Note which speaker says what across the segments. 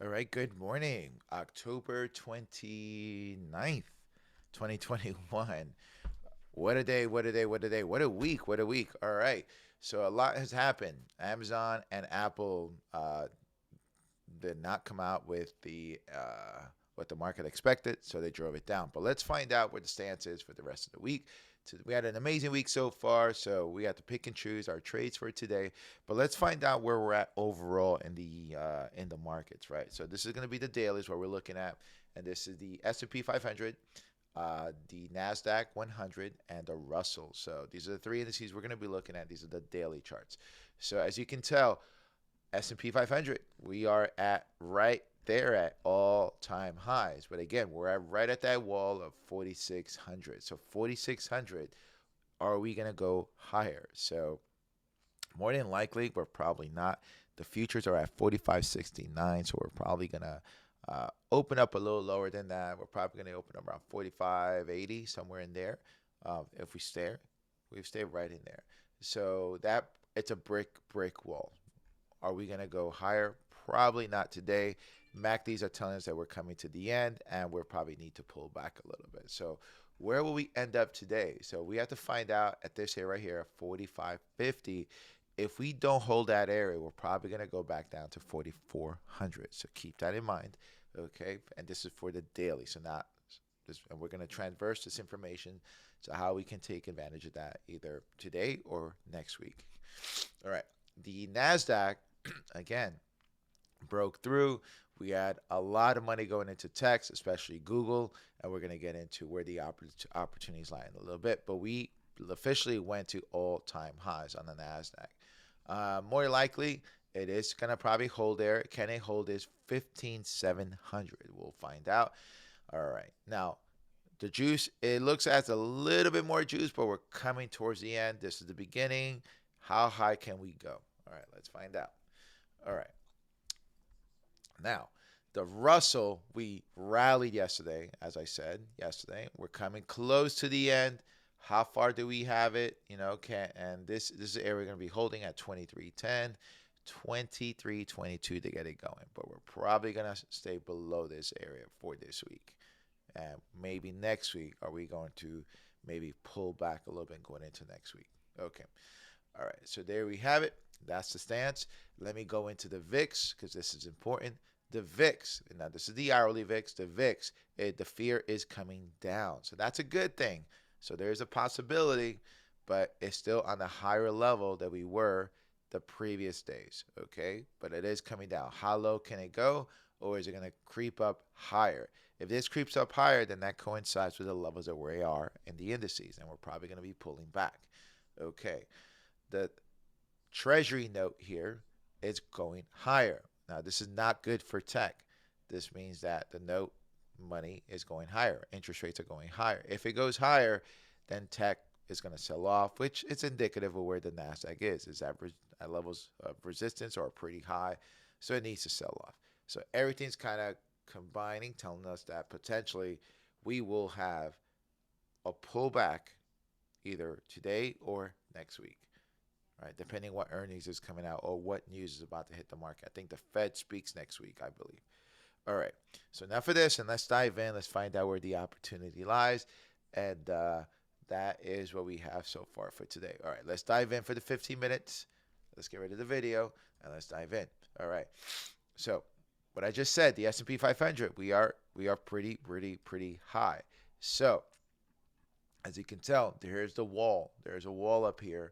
Speaker 1: All right, good morning. October 29th, 2021. What a day, what a day, what a day, what a week, what a week. All right. So a lot has happened. Amazon and Apple did not come out with the what the market expected, so they drove it down. But let's find out what the stance is for the rest of the week. So we had an amazing week so far, so we have to pick and choose our trades for today. But let's find out where we're at overall in the markets, right? So this is going to be the dailies what we're looking at, and this is the S&P 500, the Nasdaq 100, and the Russell. So these are the three indices we're going to be looking at. These are the daily charts. So as you can tell, S&P 500, we are at right there at all-time highs. But again, we're at right at that wall of 4,600. So 4,600, are we going to go higher? So more than likely, we're probably not. The futures are at 45.69, so we're probably going to open up a little lower than that. We're probably going to open up around 45.80, somewhere in there. If we stay, we've stayed right in there. So that it's a brick wall. Are we going to go higher? Probably not today. MACDs are telling us that we're coming to the end and we'll probably need to pull back a little bit. So where will we end up today? So we have to find out at this here right here, 45.50. If we don't hold that area, we're probably going to go back down to 4,400. So keep that in mind. Okay. And this is for the daily. So not this, and we're going to transverse this information to how we can take advantage of that either today or next week. All right. The NASDAQ, again, broke through. We had a lot of money going into tech, especially Google, and we're going to get into where the opportunities lie in a little bit. But we officially went to all-time highs on the NASDAQ. More likely, it is going to probably hold there. Can it hold this 15,700? We'll find out. All right. Now, the juice, it looks as a little bit more juice, but we're coming towards the end. This is the beginning. How high can we go? All right, let's find out. All right. Now, the Russell, we rallied yesterday, as I said yesterday. We're coming close to the end. How far do we have it? And this is the area we're going to be holding at 23.10, 23.22 to get it going. But we're probably going to stay below this area for this week. And maybe next week, are we going to maybe pull back a little bit going into next week? Okay. All right, so there we have it. That's the stance. Let me go into the VIX because this is important. The VIX, now this is the hourly VIX. The VIX, the fear is coming down. So that's a good thing. So there's a possibility, but it's still on the higher level that we were the previous days, okay? But it is coming down. How low can it go, or is it going to creep up higher? If this creeps up higher, then that coincides with the levels that we are in the indices, and we're probably going to be pulling back, okay? The treasury note here is going higher. Now, this is not good for tech. This means that the note money is going higher. Interest rates are going higher. If it goes higher, then tech is going to sell off, which is indicative of where the Nasdaq is. Is at levels of resistance are pretty high, so it needs to sell off. So everything's kind of combining, telling us that potentially we will have a pullback either today or next week. Right, depending what earnings is coming out or what news is about to hit the market. I think the Fed speaks next week, I believe. All right, so enough of this, and let's dive in. Let's find out where the opportunity lies, and that is what we have so far for today. All right, let's dive in for the 15 minutes. Let's get rid of the video, and let's dive in. All right, so what I just said, the S&P 500, we are pretty high. So as you can tell, there's the wall. There's a wall up here.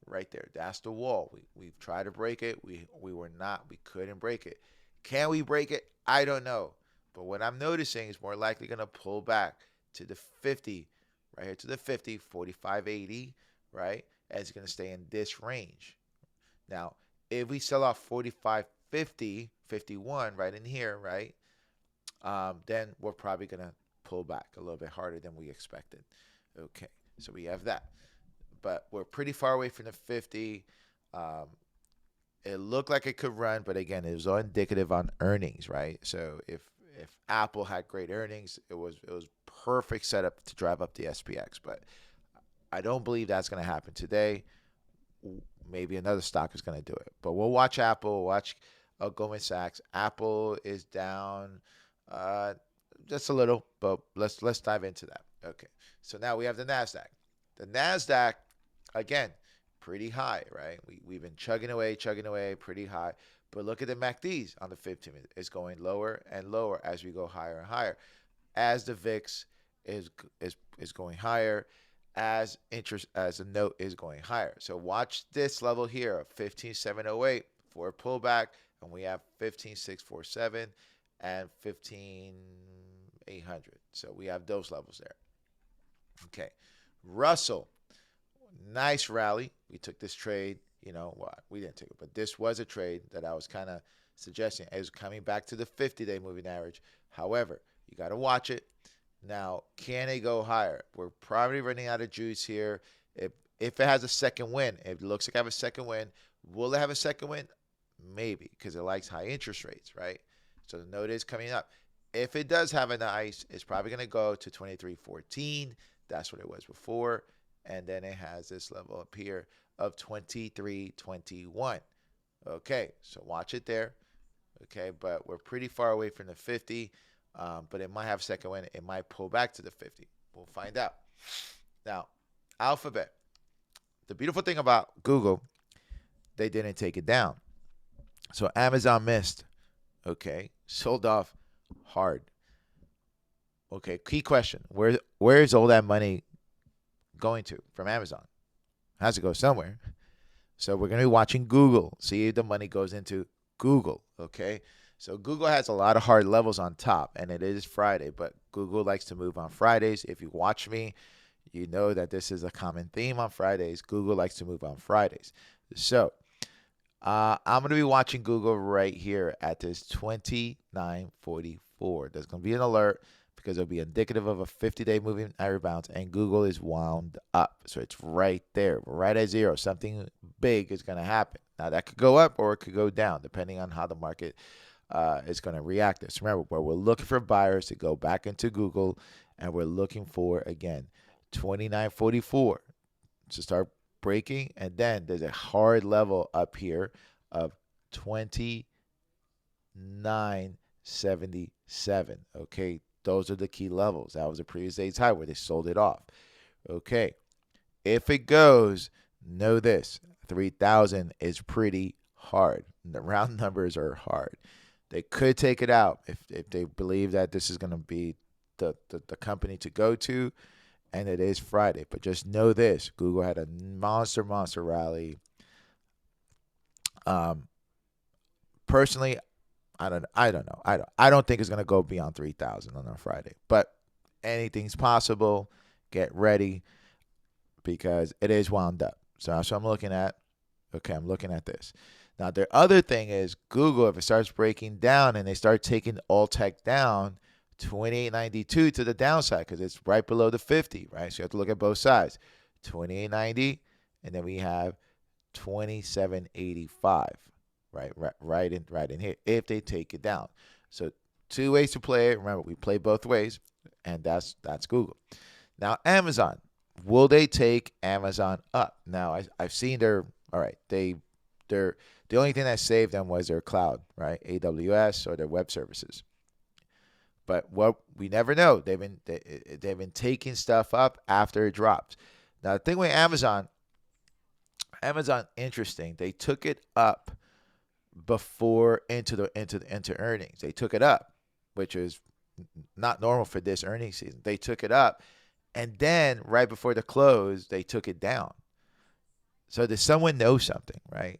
Speaker 1: Right there. That's the wall. We've tried to break it. We couldn't break it. Can we break it? I don't know. But what I'm noticing is more likely going to pull back to the 50, right here to the 50, 45.80, right? As it's going to stay in this range. Now, if we sell off 45.50, 51 right in here, right? Then we're probably going to pull back a little bit harder than we expected. Okay. So we have that. But we're pretty far away from the 50. It looked like it could run, but again, it was all indicative on earnings, right? So if Apple had great earnings, it was perfect setup to drive up the SPX. But I don't believe that's going to happen today. Maybe another stock is going to do it. But we'll watch Apple, watch Goldman Sachs. Apple is down uh, just a little, but let's dive into that. Okay, so now we have the Nasdaq. The Nasdaq again, pretty high, right? We've been chugging away, pretty high. But look at the MACDs on the 15 minute. It's going lower and lower as we go higher and higher. As the VIX is going higher, as the note is going higher. So watch this level here of 15,708 for a pullback, and we have 15,647 and 15,800. So we have those levels there. Okay, Russell, nice rally. We took this trade. Well, we didn't take it, but this was a trade that I was kind of suggesting as coming back to the 50-day moving average. However, you got to watch it. Now, can it go higher? We're probably running out of juice here. If it has a second win, it looks like I have a second win. Will it have a second win? Maybe, because it likes high interest rates, right? So the note is coming up. If it does have a nice, it's probably going to go to 23.14. That's what it was before. And then it has this level up here of 23.21. Okay, so watch it there. Okay, but we're pretty far away from the 50. But it might have a second win. It might pull back to the 50. We'll find out. Now, Alphabet. The beautiful thing about Google, they didn't take it down. So Amazon missed. Okay, sold off hard. Okay, key question. Where is all that money going to from Amazon? It has to go somewhere. So we're going to be watching Google. See if the money goes into Google. Okay. So Google has a lot of hard levels on top, and it is Friday, but Google likes to move on Fridays. If you watch me, you know that this is a common theme on Fridays. Google likes to move on Fridays. So I'm going to be watching Google right here at this 29.44. There's going to be an alert because it'll be indicative of a 50-day moving average bounce, and Google is wound up. So it's right there, right at zero. Something big is going to happen. Now, that could go up or it could go down, depending on how the market is going to react this. Remember, where we're looking for buyers to go back into Google, and we're looking for, again, 29.44 to start breaking. And then there's a hard level up here of 29.77. Okay, those are the key levels. That was a previous day's high where they sold it off. Okay, if it goes, know this, 3,000 is pretty hard. The round numbers are hard. They could take it out if they believe that this is going to be the company to go to, and it is Friday. But just know this: Google had a monster rally. Personally, I don't know. I don't think it's going to go beyond 3,000 on a Friday. But anything's possible. Get ready because it is wound up. So that's what I'm looking at. Okay, I'm looking at this. Now, the other thing is Google, if it starts breaking down and they start taking all tech down, 28.92 to the downside because it's right below the 50, right? So you have to look at both sides. 28.90, and then we have 27.85, right in here if they take it down. So two ways to play it. Remember, we play both ways, and that's Google. Now, Amazon. Will they take Amazon up? Now, I've seen the only thing that saved them was their cloud, right? AWS or their web services. But what we never know. They've been taking stuff up after it dropped. Now the thing with Amazon, interesting. They took it up before into earnings. They took it up, which is not normal for this earnings season. They took it up, and then right before the close, they took it down. So does someone know something, right?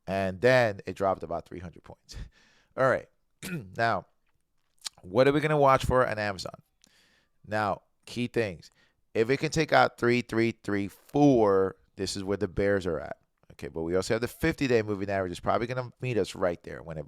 Speaker 1: And then it dropped about 300 points. All right. Now, what are we going to watch for on Amazon? Now, key things. If it can take out 3,334, this is where the bears are at. Okay, but we also have the 50-day moving average. It's probably going to meet us right there when it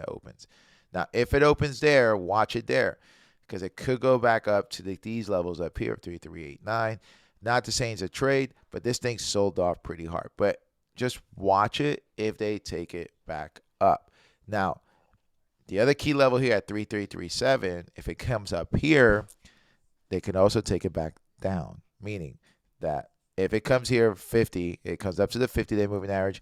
Speaker 1: opens. Now, if it opens there, watch it there because it could go back up to these levels up here, 3,389. Not to say it's a trade, but this thing sold off pretty hard. But just watch it if they take it back up. Now, the other key level here at 3,337, if it comes up here, they can also take it back down, meaning that if it comes here 50, it comes up to the 50-day moving average,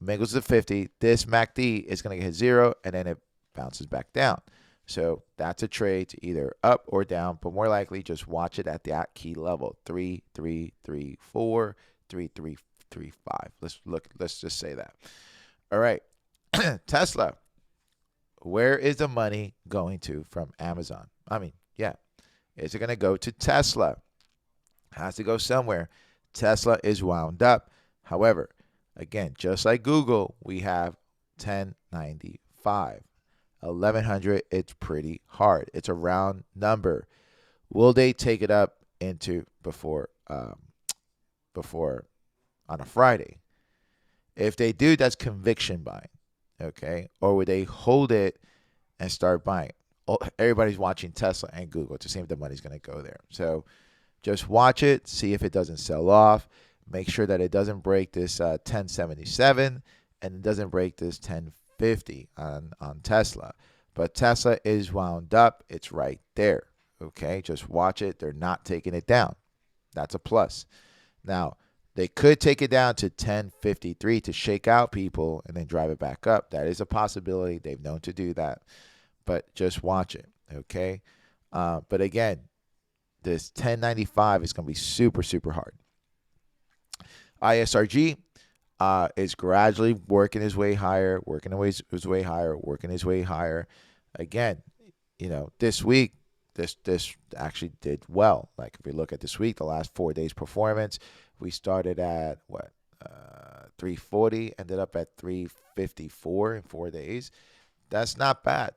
Speaker 1: mingles to 50. This MACD is going to hit 0, and then it bounces back down. So that's a trade to either up or down, but more likely just watch it at that key level, 3334, 3335. Let's just say that. All right. Tesla. Where is the money going to from Amazon? Is it going to go to Tesla? Has to go somewhere. Tesla is wound up. However, again, just like Google, we have 1095. 1100, it's pretty hard. It's a round number. Will they take it up into before on a Friday? If they do, that's conviction buying. Okay? Or would they hold it and start buying? Everybody's watching Tesla and Google to see if the money's going to go there. So just watch it, see if it doesn't sell off. Make sure that it doesn't break this 1077 and it doesn't break this 1050 on Tesla. But Tesla is wound up. It's right there. Okay, just watch it. They're not taking it down. That's a plus. Now, they could take it down to 1053 to shake out people and then drive it back up. That is a possibility. They've known to do that. But just watch it. Okay. But again, this 1095 is going to be super, super hard. ISRG is gradually working his way higher, working his way higher. Again, this week, this actually did well. Like if we look at this week, the last 4 days performance, we started at 340, ended up at 354 in 4 days. That's not bad,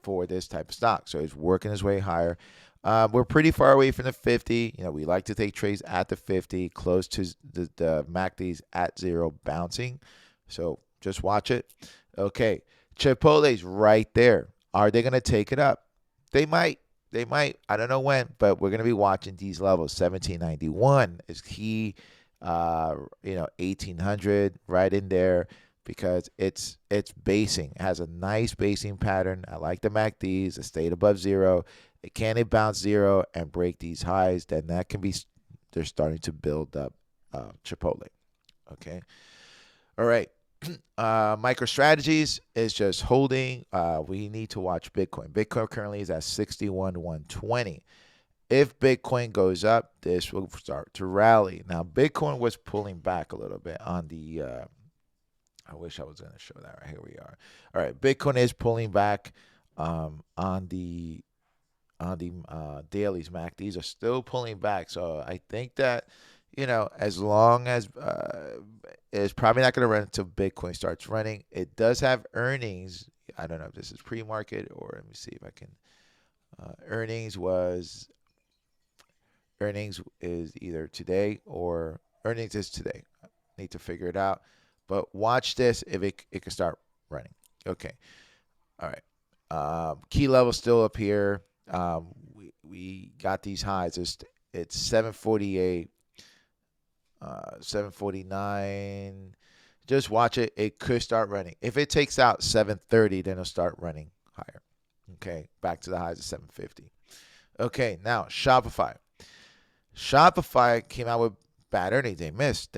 Speaker 1: for this type of stock. So it's working its way higher. We're pretty far away from the 50. We like to take trades at the 50, close to the MACDs at 0, bouncing. So just watch it. Okay, Chipotle's right there. Are they going to take it up? They might. I don't know when, but we're going to be watching these levels. 1791 is key. 1800 right in there because it's basing. It has a nice basing pattern. I like the MACDs. It stayed above 0. Can it bounce 0 and break these highs? Then that can be. They're starting to build up Chipotle. Okay. All right. MicroStrategies is just holding. We need to watch Bitcoin. Bitcoin currently is at 61,120. If Bitcoin goes up, this will start to rally. Now, Bitcoin was pulling back a little bit on the. I wish I was going to show that. Right, here we are. All right, Bitcoin is pulling back on the dailies. MACDs are still pulling back. So I think that as long as it's probably not going to run until Bitcoin starts running. It does have earnings. I don't know if this is pre-market or let me see if I can. Earnings is either today or earnings is today. Need to figure it out. But watch this if it can start running. Okay. All right. Key level still up here. We got these highs. It's 748. 749. Just watch it. It could start running. If it takes out 730, then it'll start running higher. Okay, back to the highs of 750. Okay, now Shopify. Shopify came out with bad earnings. They missed.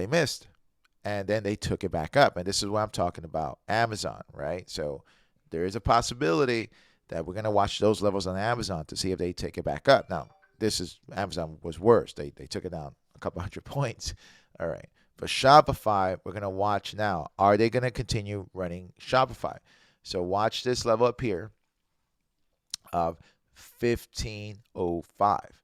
Speaker 1: And then they took it back up. And this is what I'm talking about. Amazon, right? So there is a possibility that we're going to watch those levels on Amazon to see if they take it back up. Now, Amazon was worse. They took it down a couple hundred points. All right. For Shopify, we're going to watch now. Are they going to continue running Shopify? So watch this level up here of 1505.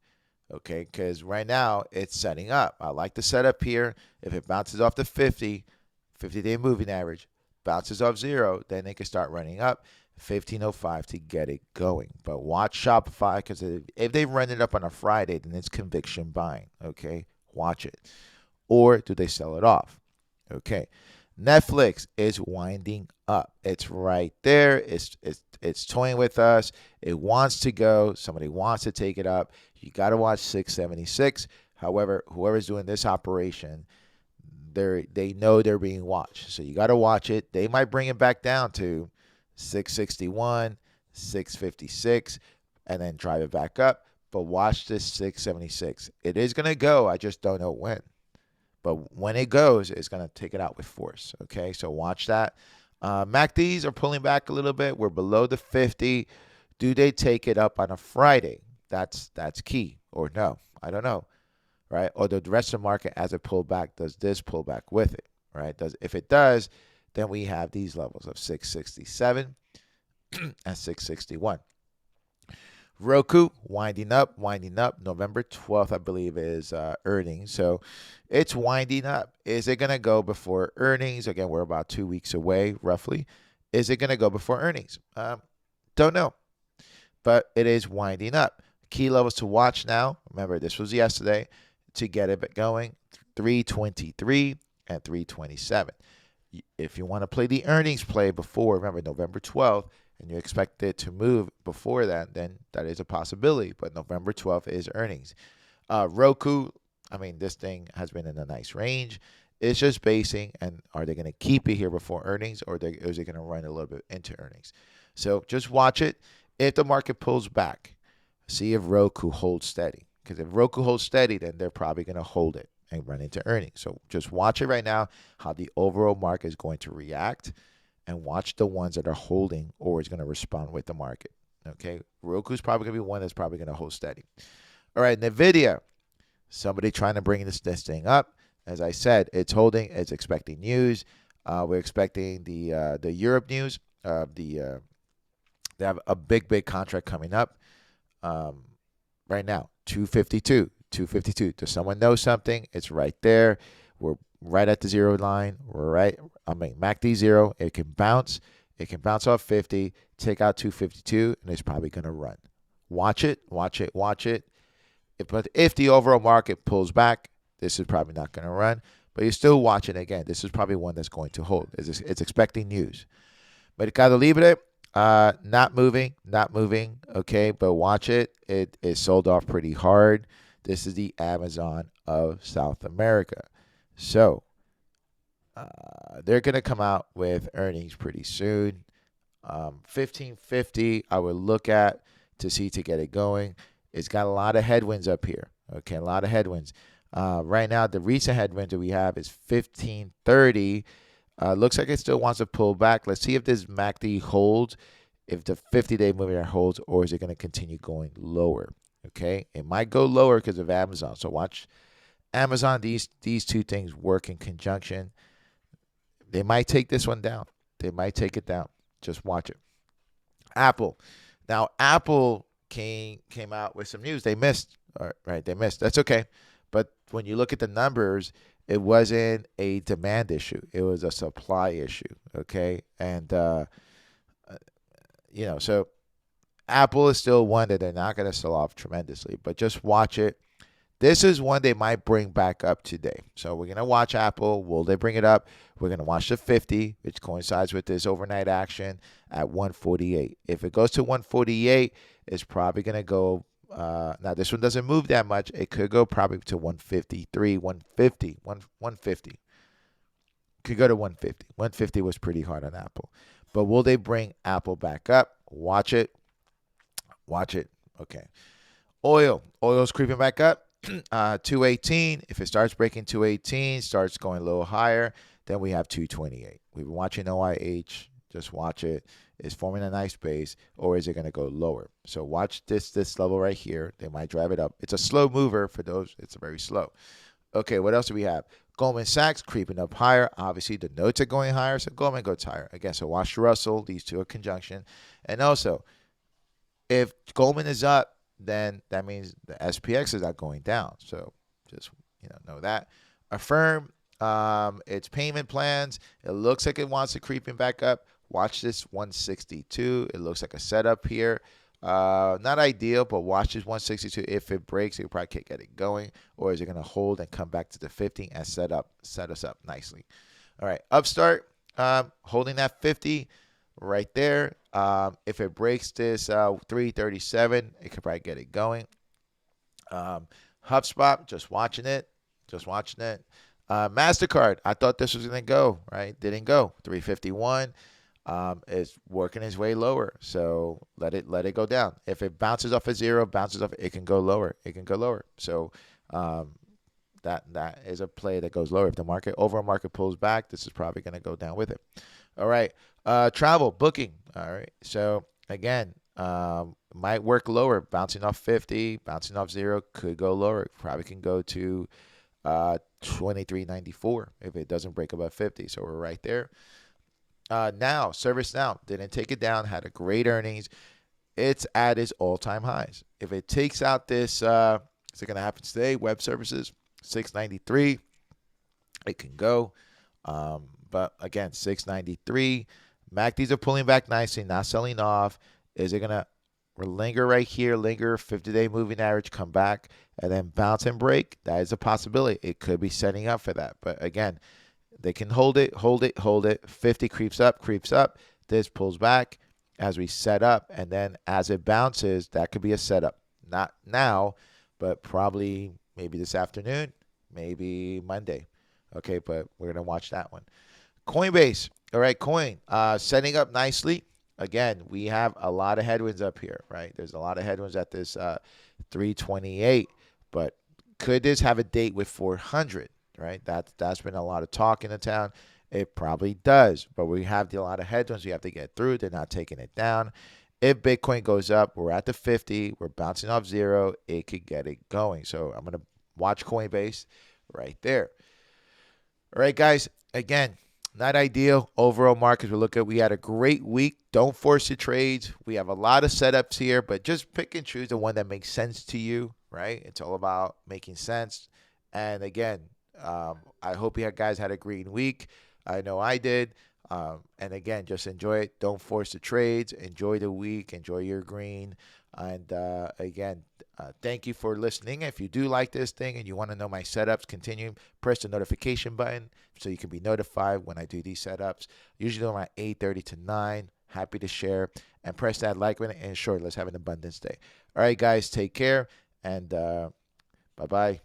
Speaker 1: Okay, because right now it's setting up. I like the setup here. If it bounces off the 50-day moving average, bounces off 0, then they can start running up 1505 to get it going. But watch Shopify because if they run it up on a Friday, then it's conviction buying. Okay, watch it. Or do they sell it off? Okay, Netflix is winding up. It's right there. It's toying with us. It wants to go. Somebody wants to take it up. You got to watch 676. However, whoever's doing this operation, they know they're being watched. So you got to watch it. They might bring it back down to 661, 656, and then drive it back up. But watch this 676. It is going to go. I just don't know when. But when it goes, it's going to take it out with force. Okay, so watch that. MACDs are pulling back a little bit. We're below the 50. Do they take it up on a Friday? That's key. Or no, I don't know. Right? Or the rest of the market as it pulled back, does this pull back with it? Right? If it does, then we have these levels of 667 and 661. Roku winding up. November 12th, I believe, is earnings. So it's winding up. Is it going to go before earnings? Again, we're about 2 weeks away, roughly. Is it going to go before earnings? Don't know. But it is winding up. Key levels to watch now. Remember, this was yesterday to get it going. 323 and 327. If you want to play the earnings play before, remember, November 12th, and you expect it to move before that, then that is a possibility. But November 12th is earnings. Roku, I mean, this thing has been in a nice range. It's just basing, and are they going to keep it here before earnings, or is it going to run a little bit into earnings? So just watch it. If the market pulls back, see if Roku holds steady. Because if Roku holds steady, then they're probably going to hold it and run into earnings. So just watch it right now, how the overall market is going to react, and watch the ones that are holding or is going to respond with the market. Okay, Roku's probably going to be one that's probably going to hold steady. All right, Nvidia, somebody trying to bring this thing up. As I said, it's holding. It's expecting news. We're expecting the Europe news. They have a big contract coming up right now. 252. Does someone know something? It's right there. We're right at the zero line. We're right. MACD 0. It can bounce. It can bounce off 50, take out 252, and it's probably going to run. Watch it. But if the overall market pulls back, this is probably not going to run. But you're still watching again. This is probably one that's going to hold. It's expecting news. Mercado Libre, not moving. Okay, but watch it. It is sold off pretty hard. This is the Amazon of South America. So they're going to come out with earnings pretty soon. 1550 I would look at to get it going. It's got a lot of headwinds up here. Okay, a lot of headwinds. Right now, the recent headwind that we have is 1530. Looks like it still wants to pull back. Let's see if this MACD holds, if the 50-day moving average holds, or is it going to continue going lower? Okay, it might go lower because of Amazon. So watch Amazon. These two things work in conjunction. They might take this one down. They might take it down. Just watch it. Apple. Now, Apple came out with some news. They missed. All right, they missed. That's okay. But when you look at the numbers, it wasn't a demand issue. It was a supply issue. Okay, and so Apple is still one that they're not going to sell off tremendously, but just watch it. This is one they might bring back up today. So we're going to watch Apple. Will they bring it up? We're going to watch the 50, which coincides with this overnight action at 148. If it goes to 148, it's probably going to go. Now, this one doesn't move that much. It could go probably to 153, 150. Could go to 150. 150 was pretty hard on Apple. But will they bring Apple back up? Watch it. Okay. Oil's creeping back up. 218. If it starts breaking 218, starts going a little higher, then we have 228. We've been watching OIH. Just watch it. Is forming a nice base, or is it going to go lower? So watch this level right here. They might drive it up. It's a slow mover for those. It's very slow. Okay, what else do we have? Goldman Sachs creeping up higher. Obviously, the notes are going higher, so Goldman goes higher. Again, so watch Russell. These two are conjunction. And also, if Goldman is up, then that means the SPX is not going down. So just know that. Affirm its payment plans. It looks like it wants to creeping back up. Watch this 162. It looks like a setup here. Not ideal, but watch this 162. If it breaks, you probably can't get it going. Or is it going to hold and come back to the 50 and set us up nicely? All right, Upstart holding that 50 right there. If it breaks this 337, it could probably get it going. HubSpot, just watching it. MasterCard, I thought this was going to go, right? Didn't go. 351. It's working its way lower, so let it go down. If it bounces off a zero, it can go lower. So that is a play that goes lower. If the overall market pulls back, this is probably going to go down with it. All right. Travel booking. All right. So again, might work lower, bouncing off 50, bouncing off 0, could go lower. Probably can go to 23.94 if it doesn't break above 50. So we're right there. Now, ServiceNow didn't take it down, had a great earnings. It's at its all-time highs. If it takes out this, is it going to happen today? Web services, 693. It can go. But again, 693. MACDs are pulling back nicely, not selling off. Is it going to linger right here, linger, 50-day moving average, come back, and then bounce and break? That is a possibility. It could be setting up for that. But again, they can hold it, hold it, hold it. 50 creeps up. This pulls back as we set up, and then as it bounces, that could be a setup. Not now, but probably maybe this afternoon, maybe Monday. Okay, but we're going to watch that one. Coinbase. All right, Coin. Setting up nicely. Again, we have a lot of headwinds up here, right? There's a lot of headwinds at this 328, but could this have a date with 400, right? That's been a lot of talk in the town. It probably does, but we have a lot of headwinds we have to get through. They're not taking it down. If Bitcoin goes up, we're at the 50. We're bouncing off 0. It could get it going. So I'm going to watch Coinbase right there. All right, guys. Again, not ideal. Overall markets we had a great week. Don't force your trades. We have a lot of setups here, but just pick and choose the one that makes sense to you, right? It's all about making sense. And again, I hope you guys had a great week. I know I did. And again, just enjoy it. Don't force the trades. Enjoy the week. Enjoy your green. And again, thank you for listening. If you do like this thing and you want to know my setups, press the notification button so you can be notified when I do these setups. Usually around 8:30 to 9. Happy to share. And press that like button. And sure, let's have an abundance day. All right, guys, take care. And bye-bye.